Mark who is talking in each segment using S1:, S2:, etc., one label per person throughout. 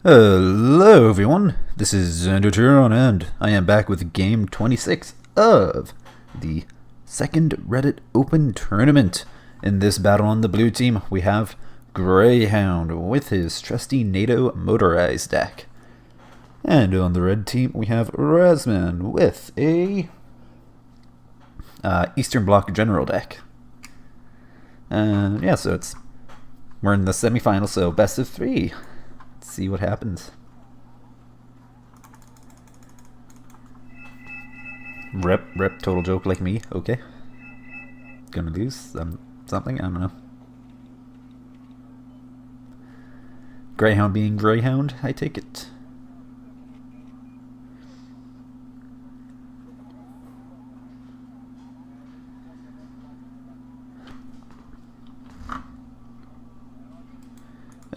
S1: Hello everyone, this is Xander and I am back with game 26 of the second Reddit Open Tournament. In this battle on the blue team, we have Greyhound with his trusty NATO motorized deck. And on the red team, we have Razzmann with a Eastern Bloc General deck. And yeah, so we're in the semifinals, so best of three. See what happens. Rep, total joke like me. Okay. Gonna lose something? I don't know. Greyhound being Greyhound, I take it.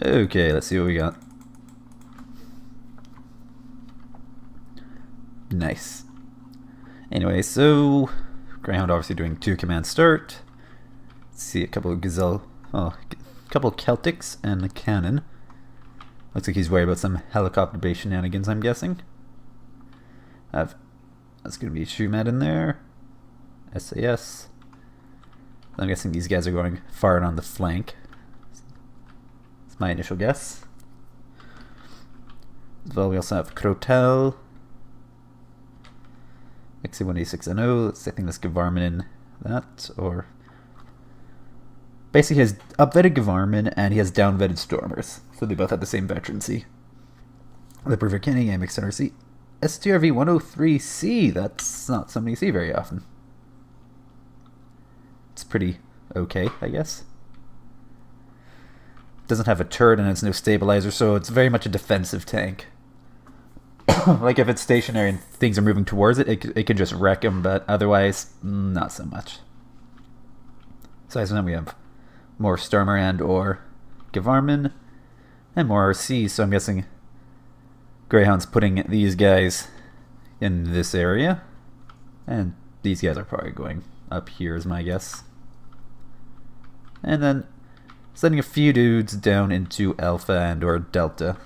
S1: Okay, let's see what we got. Nice. Anyway, so Greyhound obviously doing 2 command start. Let's see a couple of couple of Celtics and a cannon. Looks like he's worried about some helicopter-based shenanigans, I'm guessing. That's gonna be Shumat in there. SAS. I'm guessing these guys are going far on the flank. That's my initial guess. As well, we also have Crotel. XC186NO, I think that's Gavarman in that, or basically he has up-vetted Gavarman and he has down-vetted Stormers, so they both have the same veterancy. The Perfect Kenny, AMX NRC, STRV 103C, that's not something you see very often. It's pretty okay, I guess. Doesn't have a turret and it's no stabilizer, so it's very much a defensive tank. Like if it's stationary and things are moving towards it, it can just wreck them, but otherwise, not so much. So then we have more Stormer and or Gavarman, and more RC, so I'm guessing Greyhound's putting these guys in this area, and these guys are probably going up here is my guess. And then sending a few dudes down into Alpha and or Delta.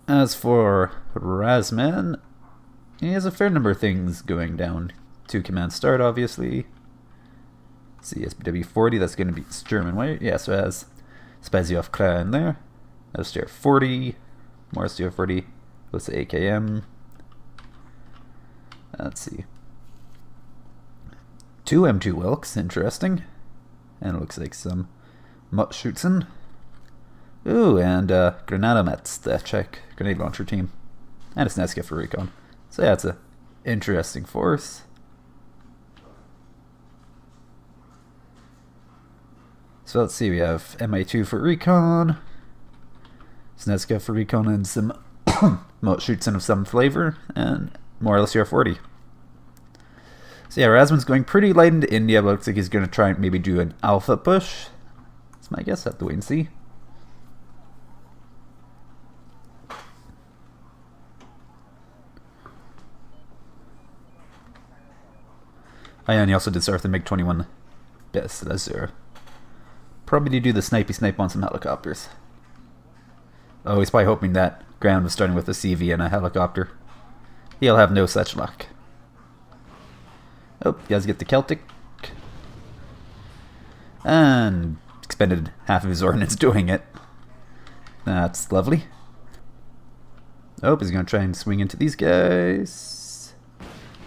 S1: As for Razzmann, he has a fair number of things going down. 2 command start, obviously. Let's see, SBW 40, that's going to be German way. Yeah, so it has Spaziov Kra in there. STR 40, more STR 40, goes to AKM. Let's see. 2 M2 Wilks, interesting. And it looks like some Mutschützen. Ooh, and Granatomets, the Czech grenade launcher team. And a Sneska for recon. So yeah, it's an interesting force. So let's see, we have MA2 for recon, Sneska for recon, and some Mutschützen of some flavor, and more LCR 40. So yeah, Razzmann's going pretty light into India, but looks like he's going to try and maybe do an alpha push. That's my guess, have to wait and see. Oh yeah, and he also did start the MiG-21 best, that's zero. Probably to do the snipey snipe on some helicopters. Oh, he's probably hoping that Ground was starting with a CV and a helicopter. He'll have no such luck. Oh, you guys get the Celtic. And expended half of his ordnance doing it. That's lovely. Oh, he's going to try and swing into these guys.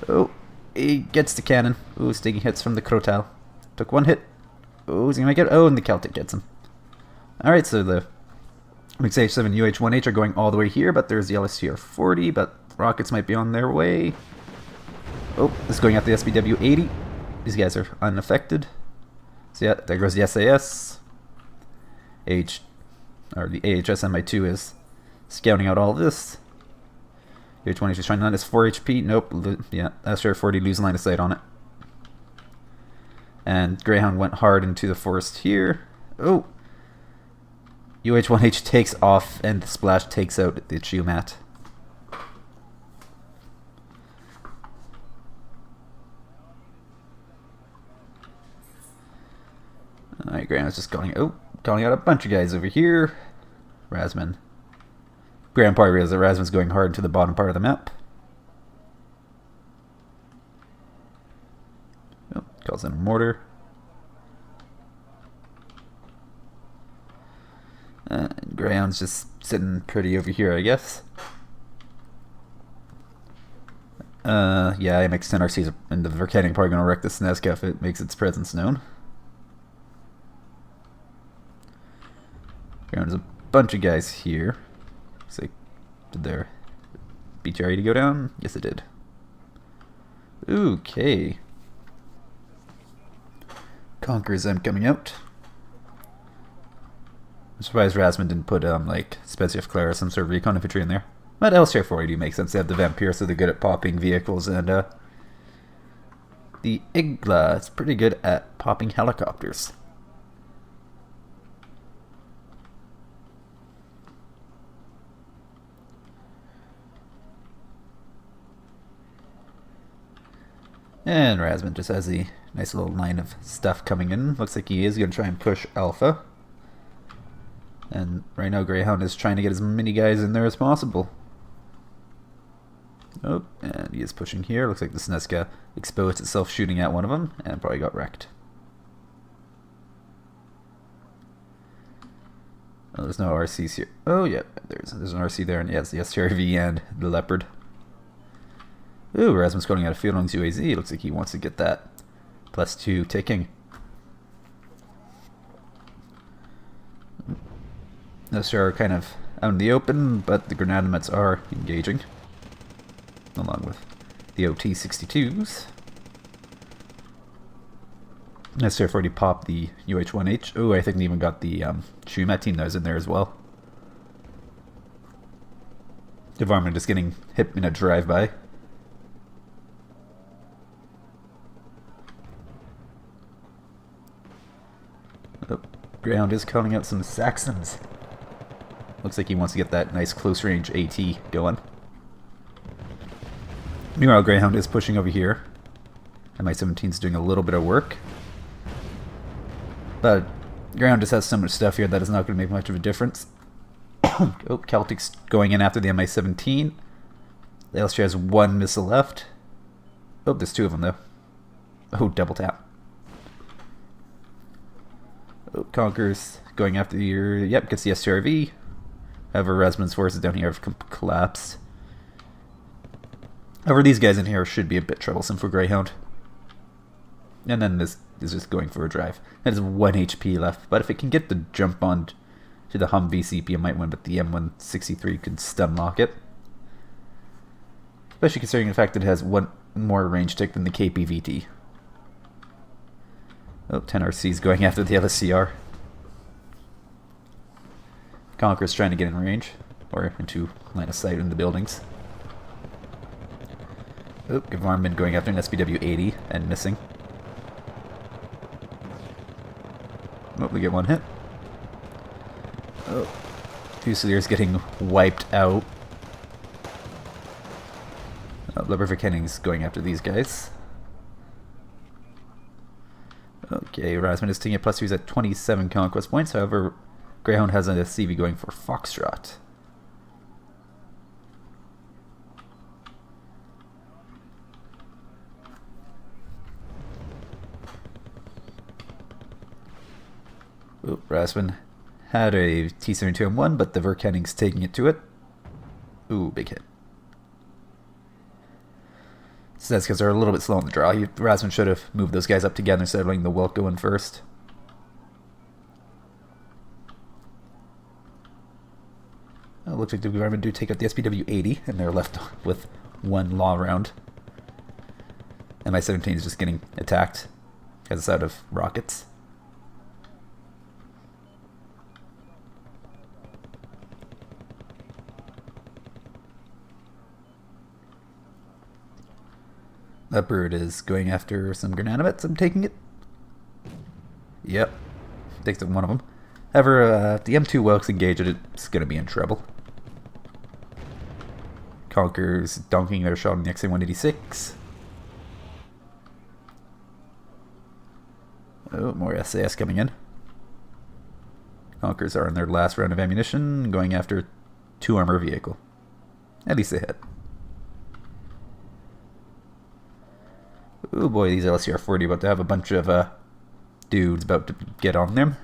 S1: Oh, he gets the cannon. Ooh, he's taking hits from the Crotal. Took 1 hit. Oh, is he going to make it? Oh, and the Celtic gets him. Alright, so the MiG-7 UH-1H are going all the way here, but there's the LSTR-40, but rockets might be on their way. Oh, this is going at the SBW-80. These guys are unaffected. So yeah, there goes the SAS. The AHS MI2 is scouting out all this. UH-1H is trying to land his 4 HP. Nope. Yeah, SR-40 lose line of sight on it. And Greyhound went hard into the forest here. Oh! UH-1H takes off and the splash takes out the Shumat. Alright, Greyhound's just calling out a bunch of guys over here. Razzmann Grand Party realizes that Razzmann's going hard into the bottom part of the map. Oh, calls in a mortar. And Greyhound's just sitting pretty over here, I guess. Yeah, MX-10 RCs and the Verkenning probably going to wreck the Sneska if it makes its presence known. There's a bunch of guys here. Looks like, did their BTR-80 go down? Yes, it did. Okay. Conquerors them coming out. I'm surprised Razzmann didn't put like Spezia Clara, some sort of recon infantry in there. But LCR 480 makes sense. They have the Vampire, so they're good at popping vehicles, and the Igla is pretty good at popping helicopters. And Razzmann just has the nice little line of stuff coming in. Looks like he is going to try and push Alpha. And right now Greyhound is trying to get as many guys in there as possible. Oh, and he is pushing here. Looks like the Sneska exposed itself shooting at one of them and probably got wrecked. Oh, there's no RCs here. Oh, yeah, there's an RC there, and yes, the STRV and the Leopard. Ooh, Razzmann's going out of field on his UAZ. Looks like he wants to get that +2 ticking. Those are kind of out in the open, but the Grenadamets are engaging, along with the OT-62s. STRF already popped the UH-1H. Oh, I think they even got the Shumat team that was in there as well. The Varmint just getting hit in a drive-by. Oh, Greyhound is calling out some Saxons. Looks like he wants to get that nice close-range AT going. Meanwhile, Greyhound is pushing over here. Mi-17 is doing a little bit of work. But Greyhound just has so much stuff here that is not going to make much of a difference. Oh, Celtic's going in after the Mi-17. The LSG has one missile left. Oh, there's two of them, though. Oh, double tap. Oh, Conqueror's going after your... Yep, gets the STRV. However, Razzmann's forces down here have collapsed. However, these guys in here should be a bit troublesome for Greyhound. And then this is just going for a drive. It has 1 HP left, but if it can get the jump on to the Humvee CP, it might win, but the M163 could stun lock it. Especially considering the fact that it has one more range tick than the KPVT. Oh, 10 RCs going after the LSCR. Conqueror's trying to get in range, or into line of sight in the buildings. Oh, Varmint going after an SPW-80 and missing. Oh, we get one hit. Oh, Fusiliers getting wiped out. Oh, Verkenning's going after these guys. Okay, Razzmann is taking a +2. He's at 27 conquest points. However, Greyhound has a CV going for Foxtrot. Oh, Razzmann had a T-72M1, but the Verkenning's taking it to it. Ooh, big hit. So that's because they're a little bit slow on the draw. Razzmann should have moved those guys up together instead of letting the Welk go in first. Oh, looks like the Varmint do take out the SPW-80, and they're left with one law round. And Mi-17 is just getting attacked because it's out of rockets. That bird is going after some Grenadamets. I'm taking it. Yep. Takes one of them. However, if the M2 Welk's engaged, it's going to be in trouble. Conqueror's donking their shot on the XA-186. Oh, more SAS coming in. Conquerors are in their last round of ammunition, going after 2 armor vehicle. At least they hit. Oh boy, these LCR-40 about to have a bunch of dudes about to get on them.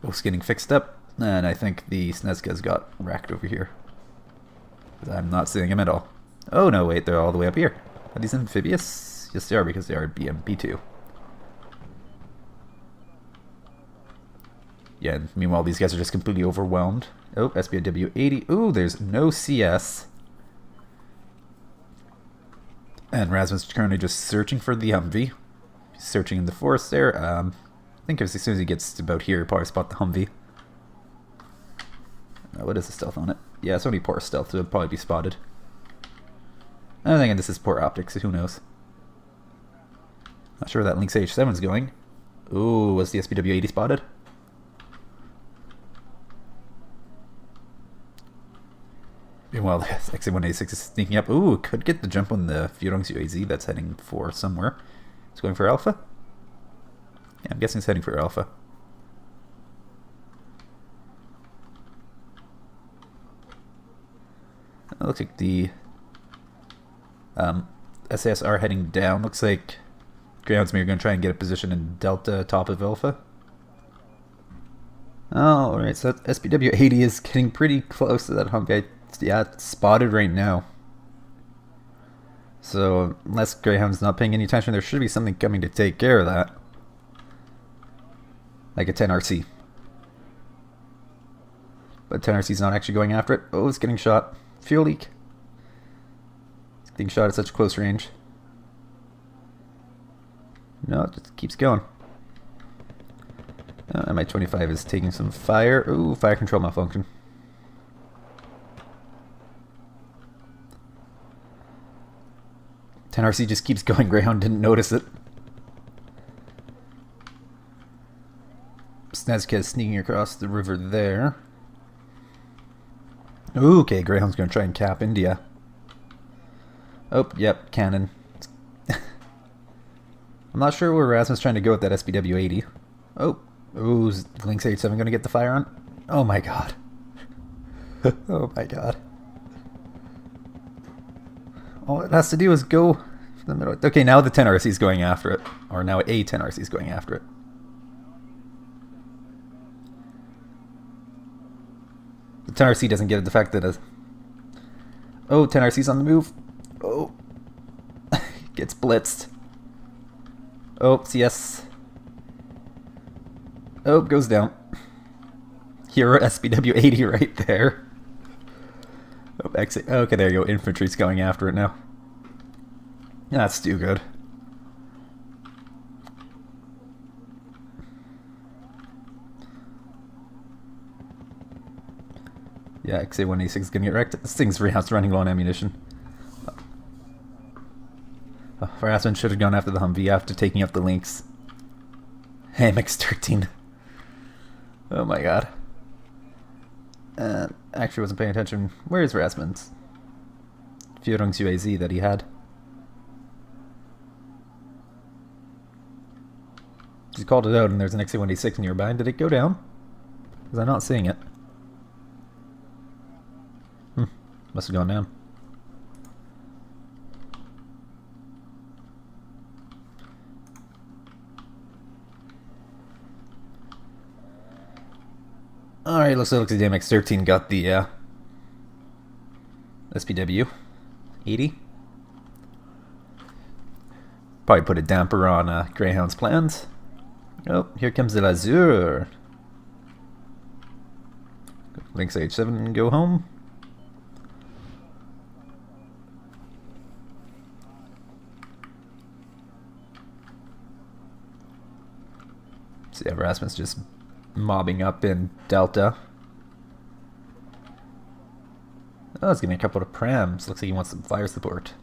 S1: Both getting fixed up, and I think the Snezka's got racked over here. I'm not seeing them at all. Oh no, wait, they're all the way up here. Are these amphibious? Yes, they are, because they are BMP2. Yeah, and meanwhile, these guys are just completely overwhelmed. Oh, SBW-80. Ooh, there's no CS. And Razzmann's currently just searching for the Humvee. He's searching in the forest there. I think as soon as he gets to about here, he'll probably spot the Humvee. What is the stealth on it? Yeah, it's only poor stealth, so it'll probably be spotted. I'm thinking this is poor optics, so who knows. Not sure where that Lynx H7 is going. Ooh, was the SPW-80 spotted? Meanwhile, the XA-186 is sneaking up. Ooh, could get the jump on the Führungs-UAZ that's heading for somewhere. It's going for Alpha? Yeah, I'm guessing it's heading for Alpha. It looks like the SAS are heading down. Looks like Greyhound's maybe going to try and get a position in Delta top of Alpha. Oh, alright, so SPW-80 is getting pretty close to that Humvee. Yeah, it's spotted right now. So, unless Greyhound's not paying any attention, there should be something coming to take care of that. Like a 10RC. But 10RC's not actually going after it. Oh, it's getting shot. Fuel leak. It's getting shot at such close range. No, it just keeps going. Mi-25 is taking some fire. Ooh, fire control malfunction. RC just keeps going. Greyhound didn't notice it. Snezka is sneaking across the river there. Ooh, okay, Greyhound's going to try and cap India. Oh, yep, cannon. I'm not sure where Razzmann's trying to go with that SPW-80. Oh, ooh, is Lynx H7 going to get the fire on? Oh my god. Oh my god. All it has to do is go for the middle. Okay, now the 10RC is going after it. Or now a 10RC is going after it. The 10RC doesn't get the fact that a... Oh, 10RC's on the move. Oh. Gets blitzed. Oh, CS. Oh, goes down. Hero SPW-80 right there. Oh, exit. Okay, there you go. Infantry's going after it now. That's too good. Yeah, XA-186 is gonna get wrecked. This thing's running low on ammunition. Razzmann should have gone after the Humvee after taking up the Lynx. Hey, MX-13. Oh my god. Actually wasn't paying attention. Where is Razzmann's Führungs-UAZ that he had? Just called it out and there's an XA-186 nearby. Did it go down? Because I'm not seeing it. Must have gone down. Alright, looks like the MX-13 got the SPW-80. Probably put a damper on Greyhound's plans. Oh, here comes the Lazur. Lynx H7 and go home. So yeah, Razzmann's just mobbing up in Delta. Oh, he's getting a couple of prams. Looks like he wants some fire support.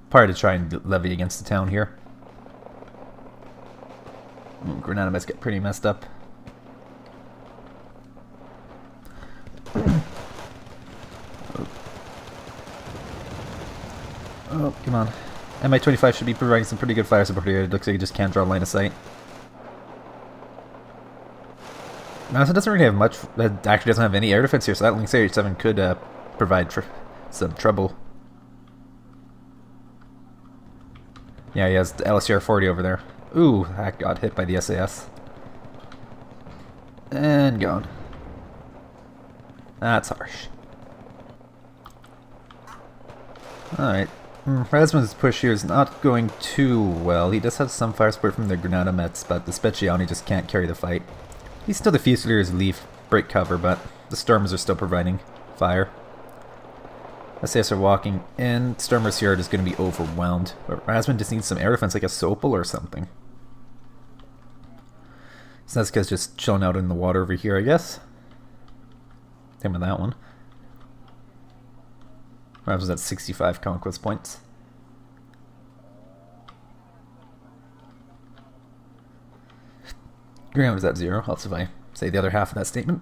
S1: Probably to try and levy against the town here. Granada must get pretty messed up. Oh, come on. Mi-25 should be providing some pretty good fire support here. It looks like he just can't draw line of sight. Razzmann doesn't really have much. It actually doesn't have any air defense here, so that Lynx AH-7 could provide some trouble. Yeah, he has the LSR-40 over there. Ooh, that got hit by the SAS. And gone. That's harsh. Alright. Razzmann's push here is not going too well. He does have some fire support from the Granada Mets, but the Speciani just can't carry the fight. He's still the Fusiliers leave, break cover, but the Stormers are still providing fire. SAS are walking in. Stormers here are just going to be overwhelmed. But Razzmann just needs some air defense, like a Sopel or something. So that's because just chilling out in the water over here, I guess. Same with that one. Razzmann's at 65 conquest points. Greyhound is at 0, else if I say the other half of that statement.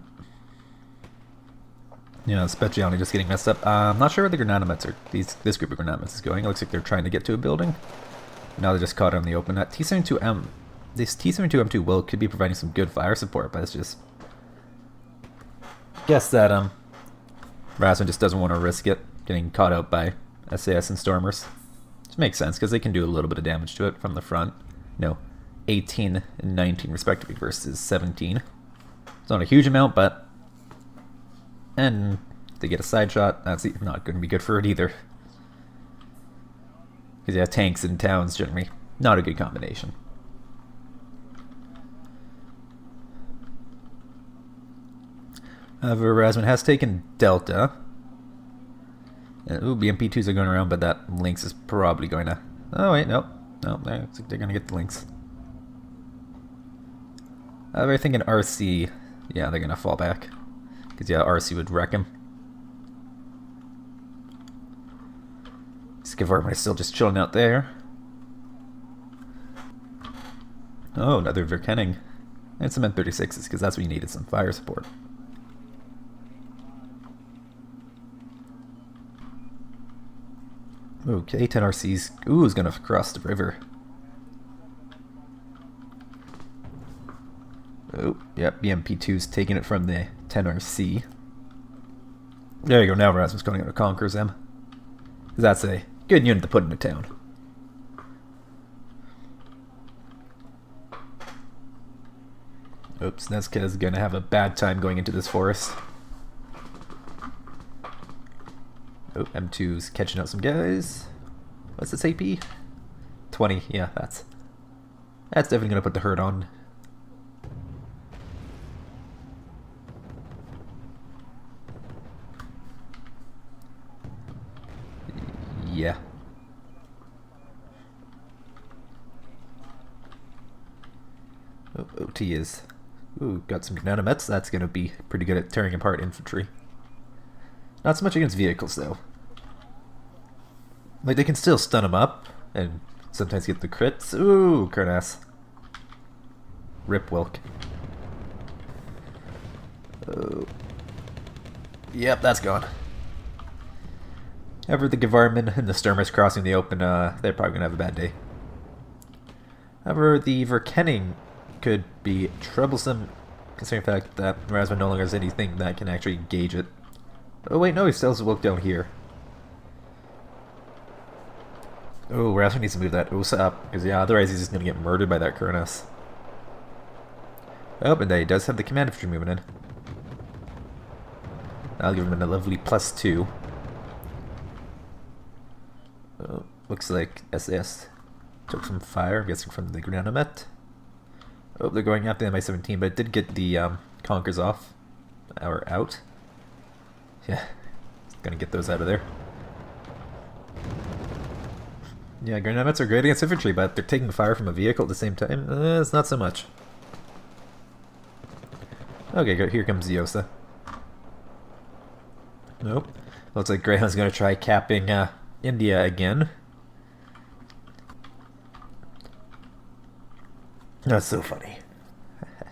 S1: Yeah, Speciani just getting messed up. I'm not sure where the Granada Mets are. This group of Granada Mets is going. It looks like they're trying to get to a building. Now they're just caught on the open. That T-72M, this T-72M2 will could be providing some good fire support, but it's just... guess that Razzmann just doesn't want to risk it, getting caught out by SAS and Stormers. Which makes sense, because they can do a little bit of damage to it from the front. No, 18 and 19 respectively versus 17. It's not a huge amount, but... and they get a side shot, that's not going to be good for it either. Because yeah, tanks and towns generally not a good combination. However, Razzmann has taken Delta. And, ooh, BMP2s are going around, but that Lynx is probably going to... oh wait, nope. Nope, they're going to get the Lynx. However, I think an RC... yeah, they're going to fall back. Because yeah, RC would wreck him. Skvarman is still just chilling out there. Oh, another Verkenning. And some M36s, because that's what you needed, some fire support. Okay, 10 RCs. Ooh, is gonna cross the river. Oh, yep, BMP2's taking it from the 10 RC. There you go, now Razzmann's going out and conquers them. That's a good unit to put in a town. Oops, Nezka is gonna have a bad time going into this forest. Oh, M2's catching out some guys. What's this AP? 20, yeah, that's definitely gonna put the hurt on. Yeah. Oh, OT is... ooh, got some Granada Mets. That's gonna be pretty good at tearing apart infantry. Not so much against vehicles, though. Like, they can still stun them up, and sometimes get the crits. Ooh, Kurnass. Rip Wilk. Oh. Yep, that's gone. However, the Gevarmen and the Sturmers crossing the open, they're probably going to have a bad day. However, the Verkenning could be troublesome, considering the fact that Razzmann no longer has anything that can actually engage it. Oh wait, no, he still has a Wilk down here. Oh, Razzmann needs to move that Osa up, because yeah, otherwise he's just going to get murdered by that Kurnass. Oh, and then he does have the command infantry moving in. I'll give him a lovely +2. Oh, looks like SAS took some fire, I'm guessing from the Granada Met. Oh, they're going after the Mi-17, but it did get the Conkers off. Or out. Yeah, gonna get those out of there. Yeah, Granada Mets are great against infantry, but they're taking fire from a vehicle at the same time. It's not so much. Okay, good. Here comes the Osa. Nope. Looks like Greyhound's gonna try capping India again. That's so funny.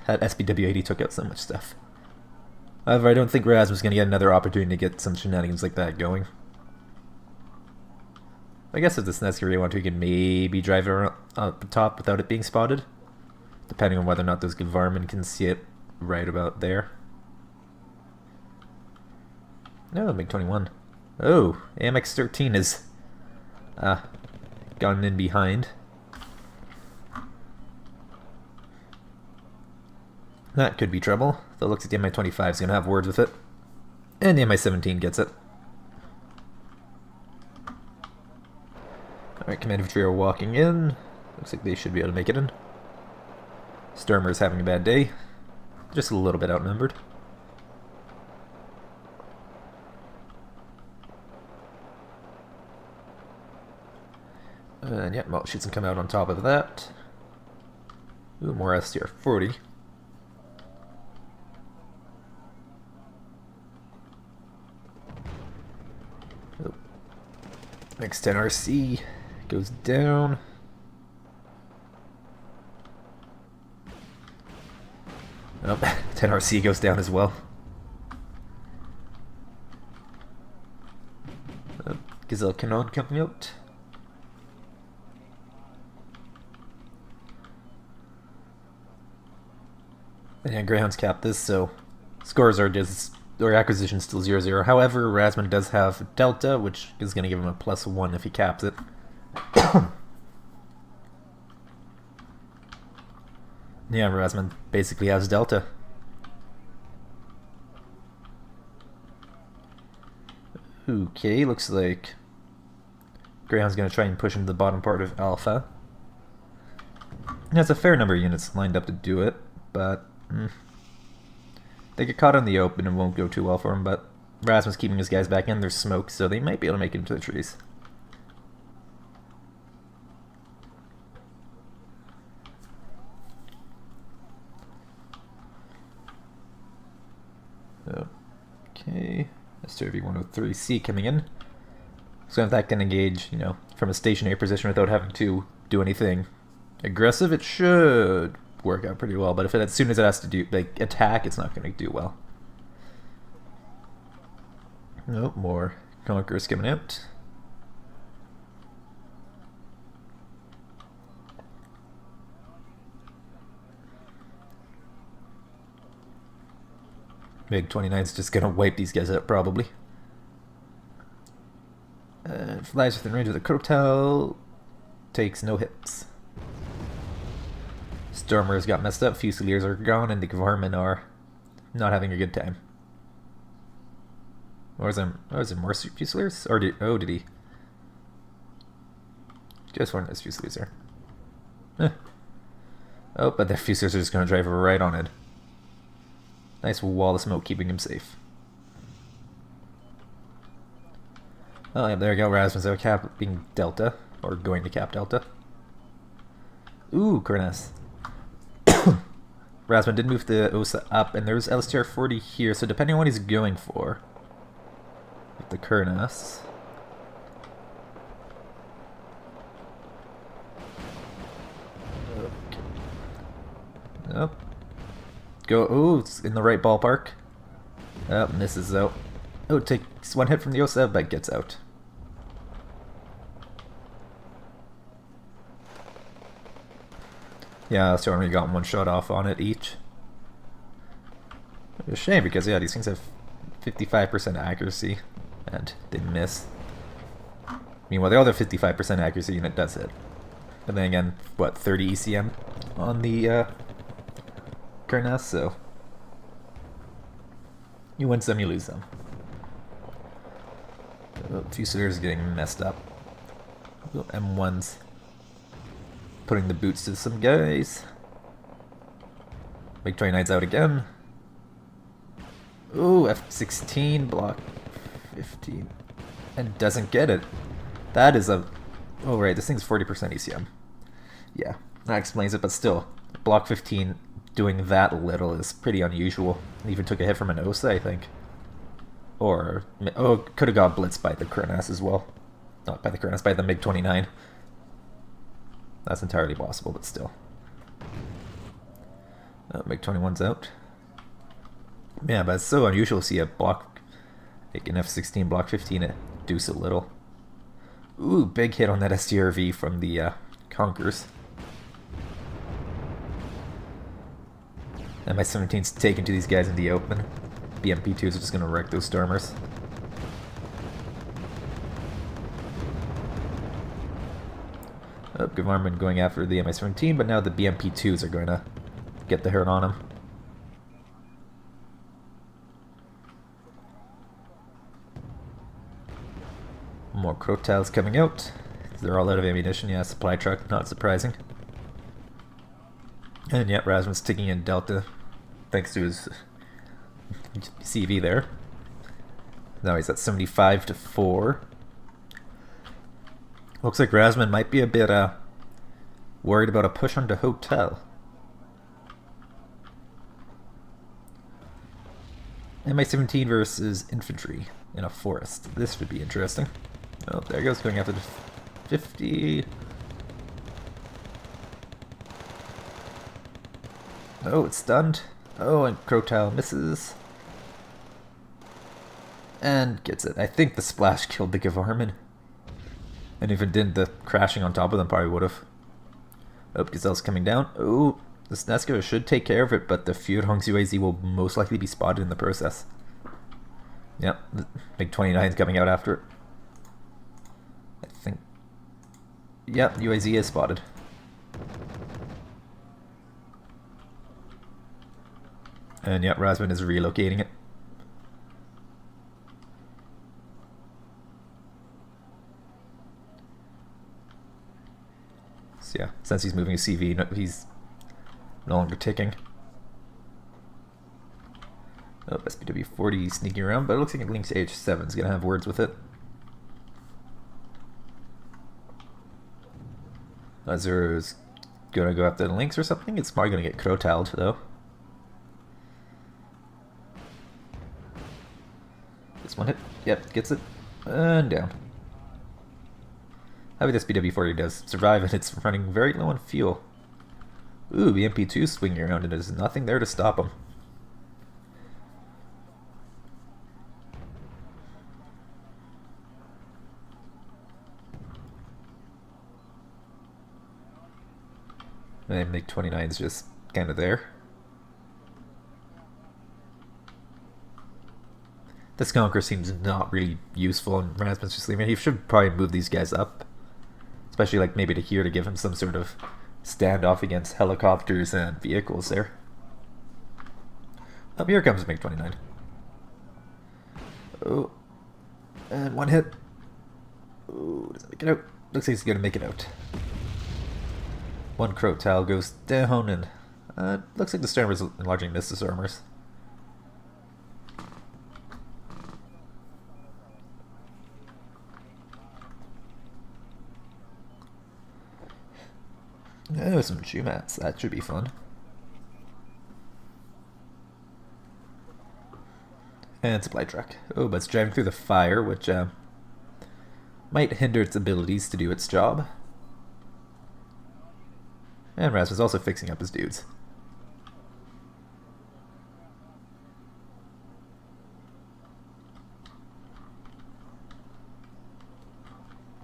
S1: That SPW-80 took out so much stuff. However, I don't think Razzmann's going to get another opportunity to get some shenanigans like that going. I guess if the Snetsky really want to, he can maybe drive it up the top without it being spotted. Depending on whether or not those Gevarmen can see it right about there. No, MiG-21. Oh, AMX-13 is gone in behind. That could be trouble. Though it looks like the Mi-25 is going to have words with it. And the Mi-17 gets it. Alright, command infantry are walking in. Looks like they should be able to make it in. Stormer's having a bad day. Just a little bit outnumbered. And yeah, well, shoots can come out on top of that. Ooh, more STR-40. Oh. Next 10 RC goes down. Oh, 10 RC goes down as well. Gazelle Cannon coming out. And yeah, Greyhound's capped this, so scores are just, or acquisition's still 0-0. However, Razzmann does have Delta, which is going to give him a +1 if he caps it. Yeah, Razzmann basically has Delta. Okay, looks like Greyhound's going to try and push into the bottom part of Alpha. There's a fair number of units lined up to do it, but they get caught on the open and won't go too well for him, but Razzmann's keeping his guys back in. There's smoke, so they might be able to make it into the trees. Okay, STRV-103C coming in. So if that can engage, you know, from a stationary position without having to do anything aggressive, it should work out pretty well. But if it, as soon as it has to do like attack, it's not going to do well. Nope, more Conquerors coming out. MiG-29's just going to wipe these guys out, probably. Flies within range of the Crotal. Takes no hits. Stormers got messed up, Fusiliers are gone, and the Varmin are not having a good time. Or is there more Fusiliers? Or did he? Just one of those Fusiliers there. Oh, but the Fusiliers are just going to drive right on it. Nice wall of smoke keeping him safe. Oh, yeah, there we go. Razzmann's out capping Delta, or going to cap Delta. Ooh, Kurnas. Razzmann did move the OSA up, and there's LSTR-40 here, so depending on what he's going for with the Kurnas. Okay. Nope. Go. Ooh, it's in the right ballpark. Oh, misses out. Oh, takes one hit from the OSA, but gets out. Yeah, so only got one shot off on it each. It's a shame because, yeah, these things have 55% accuracy, and they miss. Meanwhile, the other 55% accuracy unit does hit. But then again, what, 30 ECM on the Kurnas, so you win some, you lose some. Oh, Fusiliers getting messed up. Oh, M1's putting the boots to some guys. MiG-29's out again. Ooh, F-16, block 15. And doesn't get it. That is a... Oh, right, this thing's 40% ECM. Yeah, that explains it, but still, block 15 doing that little is pretty unusual. It even took a hit from an OSA, I think. Or, oh, could have got blitzed by the Kurnas as well. Not by the Kurnas, by the MiG-29. That's entirely possible, but still. MiG-21's out. Yeah, but it's so unusual to see a block, like an F-16 block 15 do so little. Ooh, big hit on that STRV from the Conquerors. Mi-17's taken to these guys in the open. BMP-2s are just going to wreck those Stormers. Oh, Razzmann going after the Mi-17, but now the BMP-2s are going to get the hurt on him. More Crotals coming out. They're all out of ammunition. Yeah, supply truck, not surprising. And yet, Razzmann's taking in Delta thanks to his CV there. Now he's at 75-4. Looks like Razzmann might be a bit worried about a push onto Hotel. Mi-17 versus infantry in a forest. This would be interesting. Oh, there he goes, going after the 50. Oh, it's stunned. Oh, and Crotal misses. And gets it. I think the splash killed the Razzmann. And if it didn't, the crashing on top of them probably would have. Oh, Gazelle's coming down. Oh, the Snesko should take care of it, but the Führungs UAZ will most likely be spotted in the process. Yep, the MiG-29 is coming out after it. I think. Yep, UAZ is spotted. And yep, Razzmann is relocating it. So yeah, since he's moving a CV, he's no longer ticking. Oh, SPW-40 sneaking around, but it looks like Lynx H7 is going to have words with it. Azur's going to go after the Lynx or something. It's probably going to get Crotaled, though. This one hit. Yep, gets it. And down. How about this BW-40 does survive, and it's running very low on fuel. Ooh, the MP2 swinging around, and there's nothing there to stop him. And MiG-29's just kind of there. This Conqueror seems not really useful, and Razzmann's just leaving. He should probably move these guys up. Especially like maybe to here to give him some sort of standoff against helicopters and vehicles there. Oh, here comes MiG-29. Oh. And one hit. Oh, does it make it out? Looks like he's going to make it out. One Crotal goes down, and looks like the Stormers enlarging missed the Stormers. Oh, some Chumats. That should be fun. And supply truck. Oh, but it's driving through the fire, which might hinder its abilities to do its job. And Razzmann's also fixing up his dudes.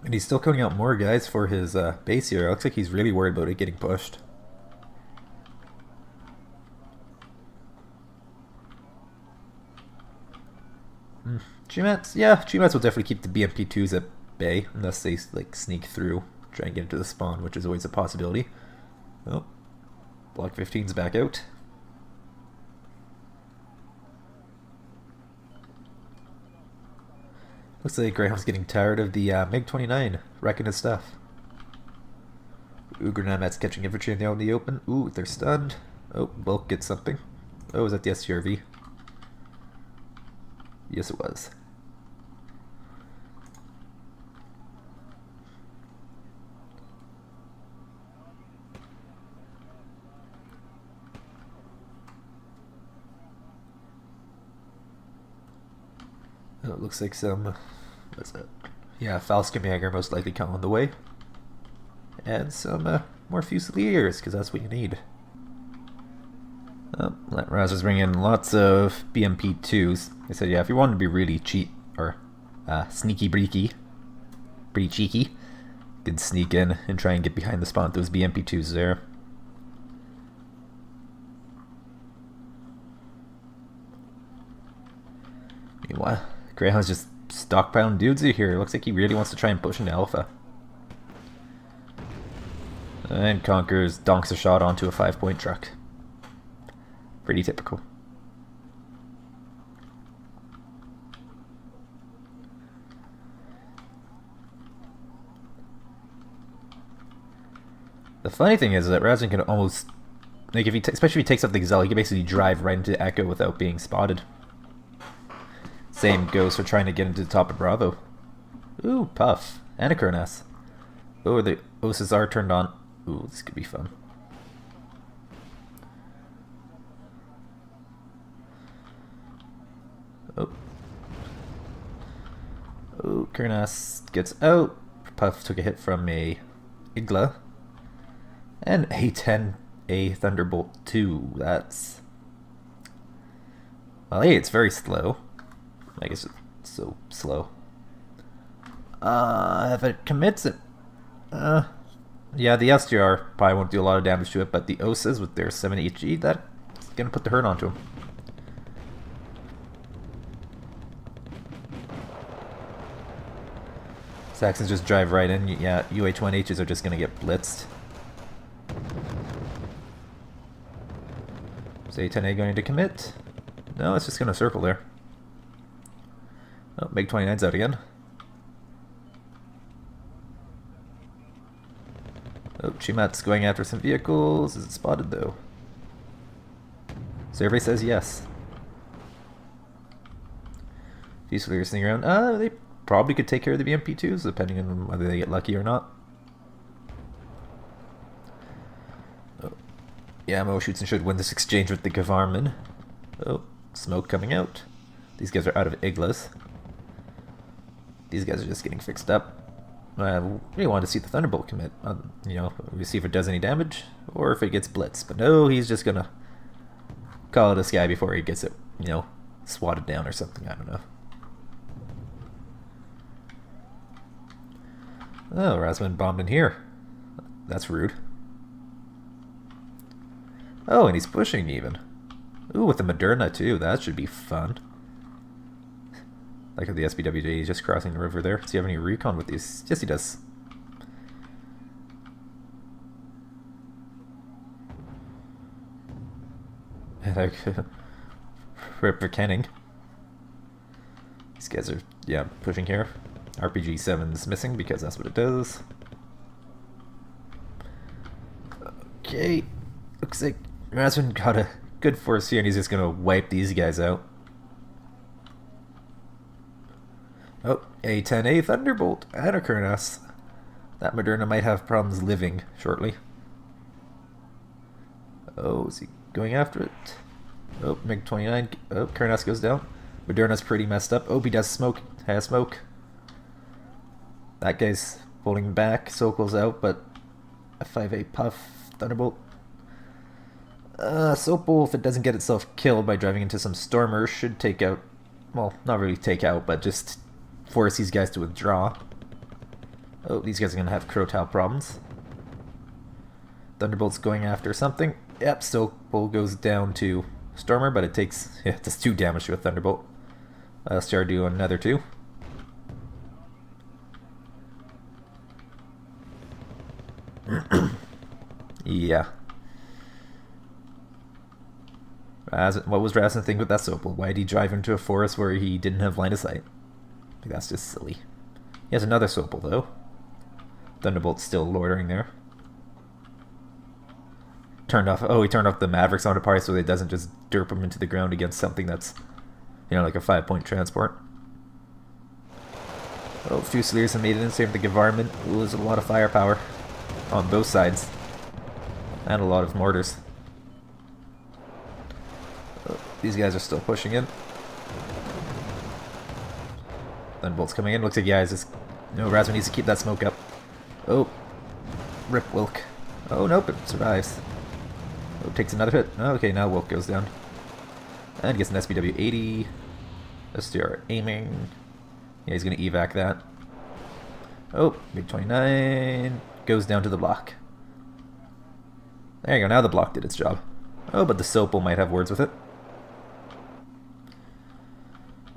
S1: And he's still cutting out more guys for his base here. It looks like he's really worried about it getting pushed. Chumats? Yeah, Chumats will definitely keep the BMP-2s at bay, unless they like sneak through, try and get into the spawn, which is always a possibility. Oh, Block 15's back out. Looks like Greyhound's getting tired of the MiG-29 wrecking his stuff. Ooh, Grenadmat's catching infantry out in the open. Ooh, they're stunned. Oh, Bulk gets something. Oh, is that the STRV? Yes, it was. Oh, it looks like some... What's that? Yeah, Falcon most likely come on the way. And some more Fusiliers, because that's what you need. Oh, let Razzers bring in lots of BMP-2s. They said, yeah, if you wanted to be really cheap, or sneaky breaky, pretty cheeky, you could sneak in and try and get behind the spawn with those BMP-2s there. Meanwhile, Greyhound's just stockpiling dudes here. Looks like he really wants to try and push into Alpha. And Conquerors donks a shot onto a 5-point truck. Pretty typical. The funny thing is that Razzmann can almost, like, if he especially if he takes up the Gazelle, he can basically drive right into Echo without being spotted. Same goes for trying to get into the top of Bravo. Ooh, Puff and a Kurnas. Oh, the Oses are turned on. Ooh, this could be fun. Oh. Oh, Kurnas gets out. Puff took a hit from a Igla. And A10A Thunderbolt 2. That's... Well, hey, it's very slow. I guess it's so slow. If it commits it... yeah, the STR probably won't do a lot of damage to it, but the Oses with their 7 HG, that's going to put the hurt onto him. Saxons just drive right in. Yeah, UH-1Hs are just going to get blitzed. Is A10A going to commit? No, it's just going to circle there. Oh, MiG-29's out again. Oh, Chimat's going after some vehicles. Is it spotted though? Survey says yes. Fusiliers sitting around. They probably could take care of the BMP-2s, depending on whether they get lucky or not. Oh. Yamo shoots and should win this exchange with the Gavarman. Oh, smoke coming out. These guys are out of Iglas. These guys are just getting fixed up. I really want to see the Thunderbolt commit. You know, we see if it does any damage or if it gets blitzed. But no, he's just gonna call it a sky before he gets it, you know, swatted down or something. I don't know. Oh, Razzmann bombed in here. That's rude. Oh, and he's pushing even. Ooh, with the Moderna too. That should be fun. Like the SBWJ, he's just crossing the river there. Does he have any recon with these? Yes, he does. Rip for Kenning. These guys are, yeah, pushing here. RPG 7's missing because that's what it does. Okay. Looks like Razzmann got a good force here and he's just going to wipe these guys out. Oh, A10A Thunderbolt and a Kurnas. That Moderna might have problems living shortly. Oh, is he going after it? Oh, MiG-29. Oh, Kurnas goes down. Moderna's pretty messed up. Oh, he does smoke. Has smoke. That guy's holding back. Sokol's out, but a 5A Puff. Thunderbolt. Sopol, if it doesn't get itself killed by driving into some Stormers, should take out... Well, not really take out, but just... force these guys to withdraw. Oh, these guys are going to have Crotal problems. Thunderbolt's going after something. Yep, Sopol goes down to Stormer, but it takes... Yeah, it does 2 damage to a Thunderbolt. STR do another 2. Yeah. What was Razzmann thinking with that Sopol? Why did he drive into a forest where he didn't have line of sight? That's just silly. He has another Sopol though. Thunderbolt's still loitering there. Turned off. Oh, he turned off the Mavericks on a party so it doesn't just derp him into the ground against something that's, you know, like a 5-point transport. Oh, Fusiliers have made it in. Same with the Gavarman. Ooh, there's a lot of firepower on both sides. And a lot of mortars. Oh, these guys are still pushing in. Thunderbolt's coming in. Looks like, yeah, it's just... No, Razzmann needs to keep that smoke up. Oh. Rip Wilk. Oh, nope, it survives. Oh, takes another hit. Okay, now Wilk goes down. And gets an SBW-80. STR aiming. Yeah, he's going to evac that. Oh, MiG-29 goes down to the block. There you go, now the block did its job. Oh, but the Sopol might have words with it.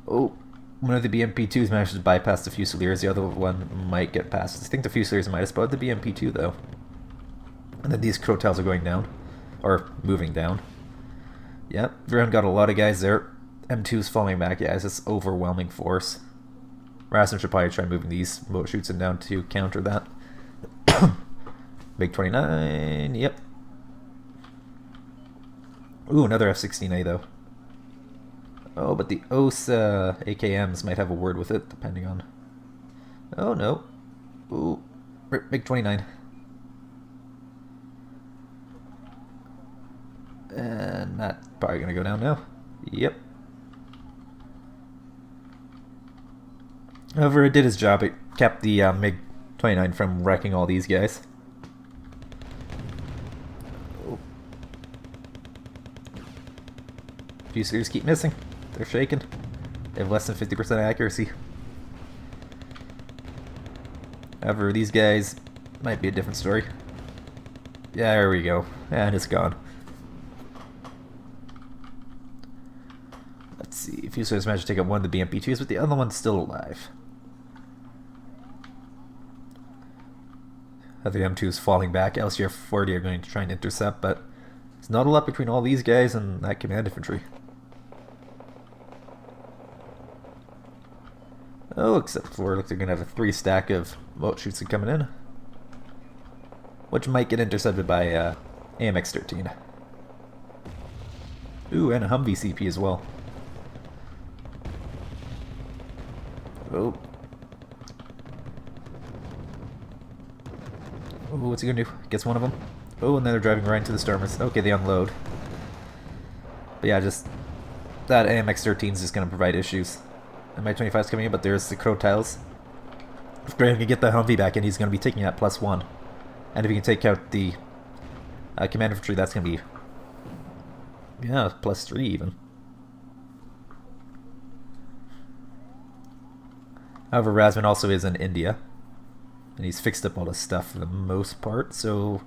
S1: Oh. one of the BMP2s managed to bypass the Fusiliers, the other one might get past. I think the Fusiliers might have spotted the BMP2 though. And then these Crotals are going down. Or moving down. Yep, Greyhound got a lot of guys there. M2's falling back. Yeah, it's this overwhelming force. Razzmann should probably try moving these boat shoots in down to counter that. MiG-29, yep. Ooh, another F-16A though. Oh, but the OSA AKMs might have a word with it, depending on... Oh, no. Ooh, MiG-29. And that's probably going to go down now. Yep. However, it did its job. It kept the MiG-29 from wrecking all these guys. Oh. Fusiliers keep missing. They're shaken. They have less than 50% accuracy. However, these guys might be a different story. Yeah, there we go. And it's gone. Let's see. Fusiliers managed to take out one of the BMP2s, but the other one's still alive. The M2 is falling back. LCR 40 are going to try and intercept, but it's not a lot between all these guys and that command infantry. Oh, except for looks like they're going to have a 3 stack of boat shoots coming in, which might get intercepted by AMX-13. Ooh, and a Humvee CP as well. Oh. Oh, what's he gonna do? Gets one of them. Oh, and then they're driving right into the Stormers. Okay, they unload. But yeah, just that AMX-13 is just gonna provide issues. And MiG-25 is coming in, but there's the Crotals. If Graham can get the Humvee back in, he's gonna be taking that +1. And if he can take out the command infantry, that's gonna be +3 even. However, Razzmann also is in India. And he's fixed up all his stuff for the most part, so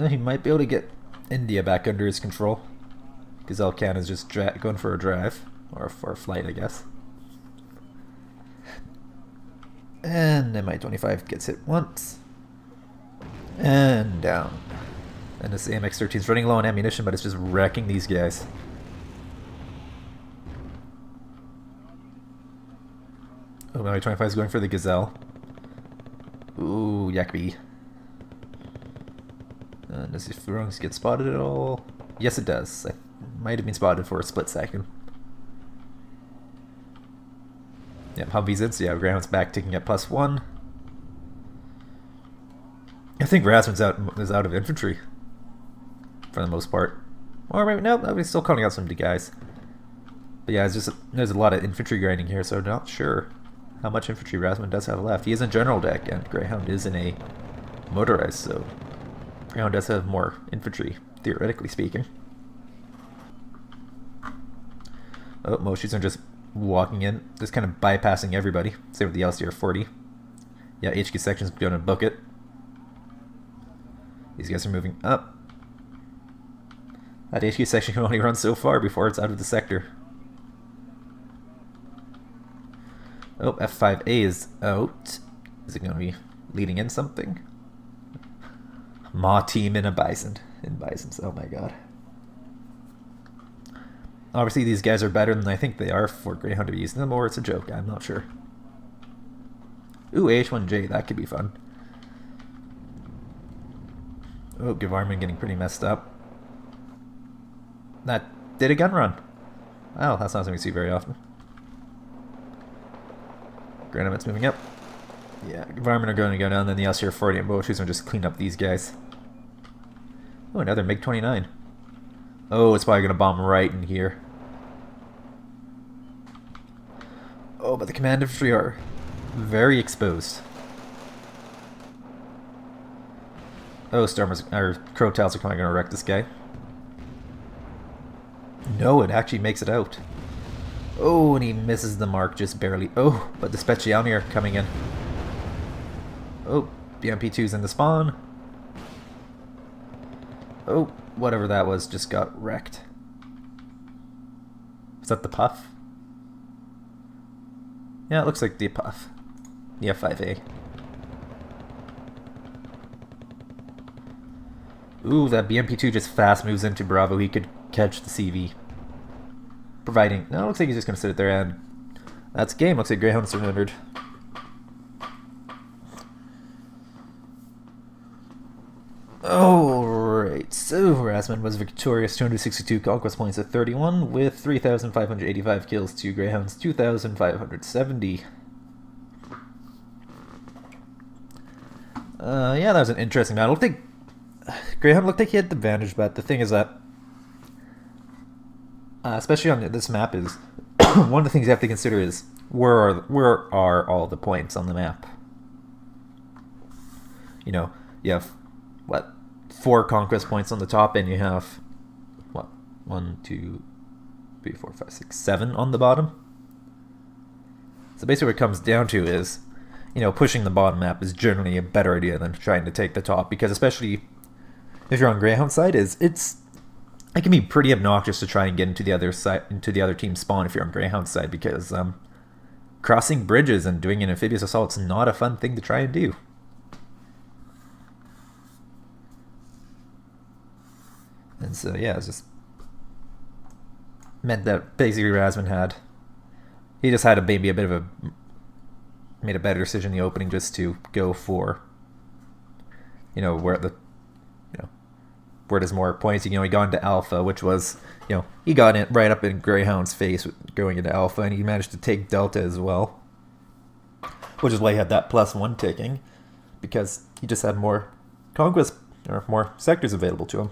S1: he might be able to get India back under his control. Because Elkan is just going for a drive, or for a flight, I guess. And Mi-25 gets hit once. And down. And this AMX-13 is running low on ammunition, but it's just wrecking these guys. Oh, Mi-25 is going for the Gazelle. Ooh, Yakby. Does the Furungs get spotted at all? Yes, it does. It might have been spotted for a split second. Yep, Humvee's in, so yeah, Greyhound's back, taking at +1. I think Razzmann is out of infantry. For the most part. Or maybe, no, he's still calling out some guys. But yeah, it's just, there's a lot of infantry grinding here, so not sure how much infantry Razzmann does have left. He is in general deck, and Greyhound is in a motorized, so Greyhound does have more infantry, theoretically speaking. Oh, most shoots are just walking in, just kind of bypassing everybody. Same with the LCR 40. Yeah, HQ section's going to book it. These guys are moving up. That HQ section can only run so far before it's out of the sector. Oh, F5A is out. Is it going to be leading in something? Ma team in a Bison. In Bisons, oh my god. Obviously these guys are better than I think they are for Greyhound to be using them, or it's a joke, I'm not sure. Ooh, AH-1J, that could be fun. Oh, Razzmann getting pretty messed up. That did a gun run. Wow, that's not something we see very often. Granamit's moving up. Yeah, Razzmann are going to go down, then the LCR 40 and Boschus will just clean up these guys. Oh, another MiG-29. Oh, it's probably going to bomb right in here. Oh, but the command infantry are very exposed. Oh, Crotals are probably going to wreck this guy. No, it actually makes it out. Oh, and he misses the mark just barely. Oh, but the Specialni are coming in. Oh, BMP2's in the spawn. Oh, whatever that was just got wrecked. Was that the Puff? Yeah, it looks like the Puff. The F5A. Ooh, that BMP2 just fast moves into Bravo. He could catch the CV. Providing... No, it looks like he's just going to sit there and... That's game. Looks like Greyhound surrendered. Alright, so Razzmann was victorious, 262 conquest points at 31, with 3,585 kills to Greyhound's 2,570. Yeah, that was an interesting battle. Greyhound looked like he had the advantage, but the thing is that, especially on this map, is one of the things you have to consider is where are all the points on the map? You know, you have what, 4 conquest points on the top, and you have what, 1, 2, 3, 4, 5, 6, 7 on the bottom. So basically what it comes down to is, you know, pushing the bottom map is generally a better idea than trying to take the top, because especially if you're on Greyhound side, it can be pretty obnoxious to try and get into the other side, into the other team's spawn if you're on Greyhound side, because crossing bridges and doing an amphibious assault is not a fun thing to try and do. And so, yeah, it just meant that basically Razzmann he just had to maybe made a better decision in the opening just to go for, you know, where there's more points. You know, he got into Alpha, which was, you know, he got it right up in Greyhound's face going into Alpha, and he managed to take Delta as well, which is why he had that +1 ticking, because he just had more conquest, or more sectors available to him.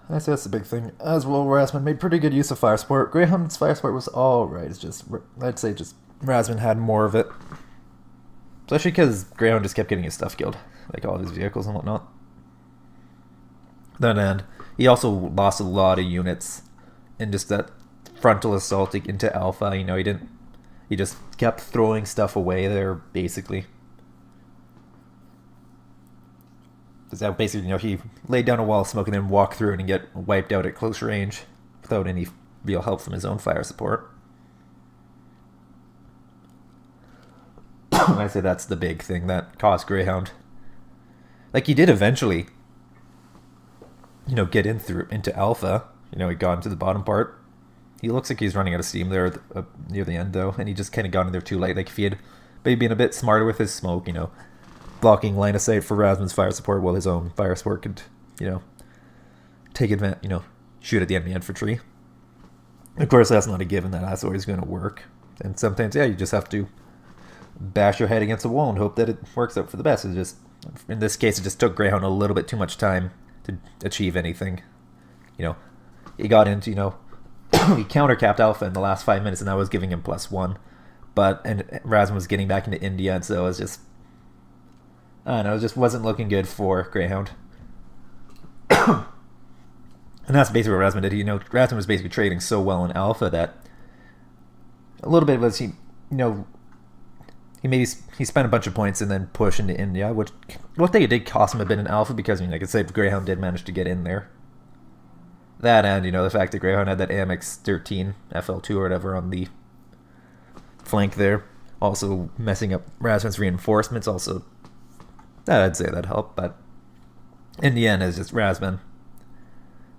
S1: I say that's the big thing. As well, Razzmann made pretty good use of fire support. Greyhound's fire support was alright. It's just, I'd say just Razzmann had more of it. Especially because Greyhound just kept getting his stuff killed. Like all of his vehicles and whatnot. And he also lost a lot of units in just that frontal assaulting into Alpha. You know, he just kept throwing stuff away there, basically. Because that basically, you know, he laid down a wall of smoke and then walked through it and get wiped out at close range without any real help from his own fire support. I say that's the big thing that cost Greyhound. Like, he did eventually, you know, get into Alpha. You know, he got into the bottom part. He looks like he's running out of steam there near the end, though, and he just kind of got in there too late. Like, if he had maybe been a bit smarter with his smoke, you know, blocking line of sight for Razzmann's fire support while his own fire support could, you know, take advantage, you know, shoot at the enemy infantry. Of course, that's not a given that that's always going to work. And sometimes, yeah, you just have to bash your head against a wall and hope that it works out for the best. It just, in this case, it just took Greyhound a little bit too much time to achieve anything. You know, he got into, you know, he countercapped Alpha in the last 5 minutes, and that was giving him +1. And Razzmann was getting back into India, and so it was just, I don't know, it just wasn't looking good for Greyhound. And that's basically what Razzmann did. You know, Razzmann was basically trading so well in Alpha that a little bit was he spent a bunch of points and then pushed into India, which looked like it did cost him a bit in Alpha because, I mean, like I said, Greyhound did manage to get in there. That and, you know, the fact that Greyhound had that AMX 13 FL2 or whatever on the flank there, also messing up Razzmann's reinforcements, also, I'd say that helped, but in the end, it's just Razzmann.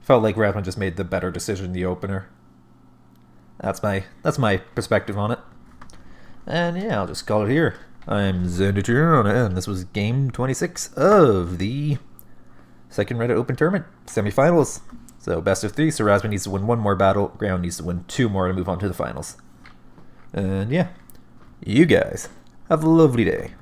S1: Felt like Razzmann just made the better decision in the opener. That's my perspective on it. And yeah, I'll just call it here. I'm Zenditur, and this was game 26 of the second Reddit Open Tournament semifinals. So best of 3, so Razzmann needs to win 1 more battle, Greyhound needs to win 2 more to move on to the finals. And yeah, you guys have a lovely day.